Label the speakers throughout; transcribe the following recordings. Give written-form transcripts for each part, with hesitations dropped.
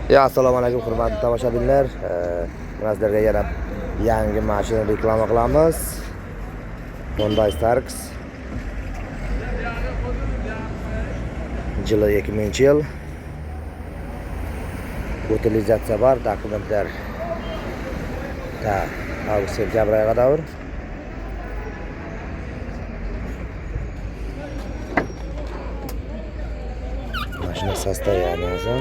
Speaker 1: Ya, assalomu alaykum hurmatli tomoshabinlar. Mana sizlarga yana yangi mashina reklama qilamiz. Hyundai Starex. Yili 2000-yil. Utilizatsiya bor, dokumentlar. Avgust sentyabr oyiga davr. Mashina состоянияsi.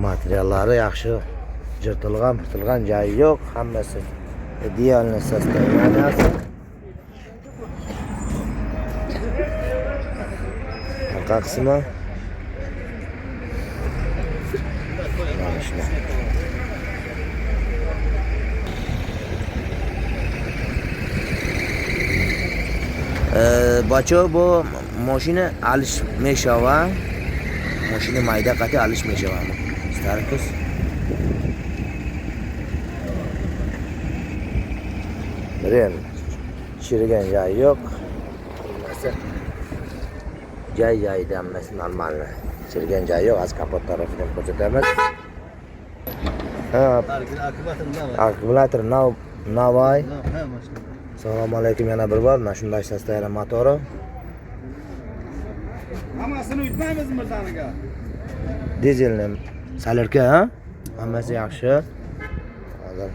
Speaker 1: Materiallari yaxshi, yirtilgan joyi yo'q, hammasi idealniy состоянияsi. Orqa qismi mana shuna. Bacho bu mashina alishmeshava. Mashina mayda qati alishmeshava. Starex. Ren chirigan joyi yo'q. Joyi hammasi normal. Chirigan joyi yo'q. Az kapot tarafidan ko'rsatamiz. Akkumulyator Navai. Assalomu alaykum, yana bir bor. Mana shunday sostoyani motori.
Speaker 2: Hammasini yutmaymizmi birdaniga?
Speaker 1: Dizelni salerka, ha? Hammasi yaxshi. Hozir.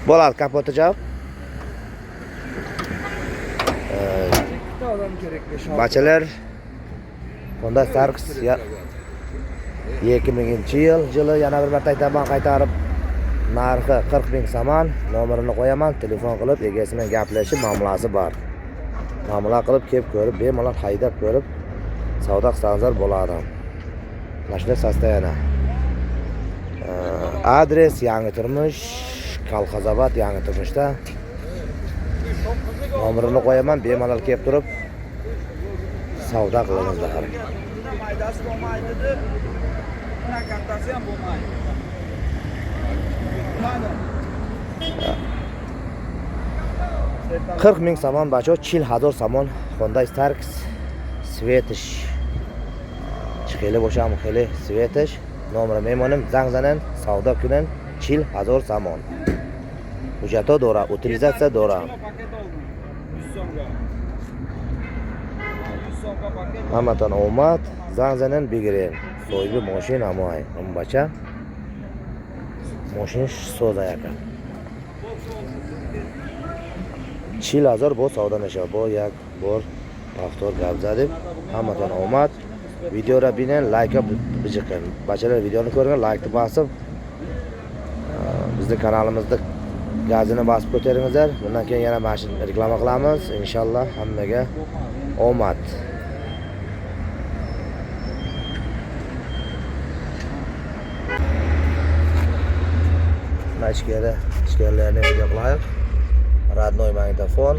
Speaker 1: Bo'ladi, kapoti javob.
Speaker 2: Bitta odam kerak besh.
Speaker 1: Bachalar Hyundai Starex 2000-yil yili yana bir marta aytaman, qaytarib narxi 40 ming so'm. Nomerini qo'yaman, telefon qilib egasi bilan gaplashib, ma'mulasi bor. Ma'mula qilib kelib ko'rib, bemalol haydab ko'rib, savdo qilsangiz bo'ladi. Mana shunday sostoyana. Adres Yangi Turmush, Kolxozobod Yangi Turmushda. Nomerini qo'yaman, bemalol kelib turib savdo qilamizlar.
Speaker 2: Maydasi bo'lmaydi deb, buna kattasi ham bo'lmaydi. Mana
Speaker 1: 40 ming so'm bacho, 40,000 so'm Hyundai Starex Svetish. Chiqili bo'sham xili Svetish. Nomeri memonim zangzanan savdo kunin 40,000 so'm. Hujjati to'g'ri, utilizatsiya to'g'ri.
Speaker 2: 100 so'mga. 100 so'mga paket.
Speaker 1: Hammadan omad, zangzanan bigiren. So'ybi mashina moy, bacha. Mashina so'za ekan. 40,000 bu savdo nasha, bu yak bor avtor gavza deb. Hammadan omad. Videoga binen like bijiqin. Bachalar videoni ko'rgan, like bosib, bizning kanalimizda gazini bosib ko'taringizlar. Bundan keyin yana mashina reklama qilamiz. Inshaalloh hammaga omad. Ichkarilarni video qilaylik. Radnoy magnitofon.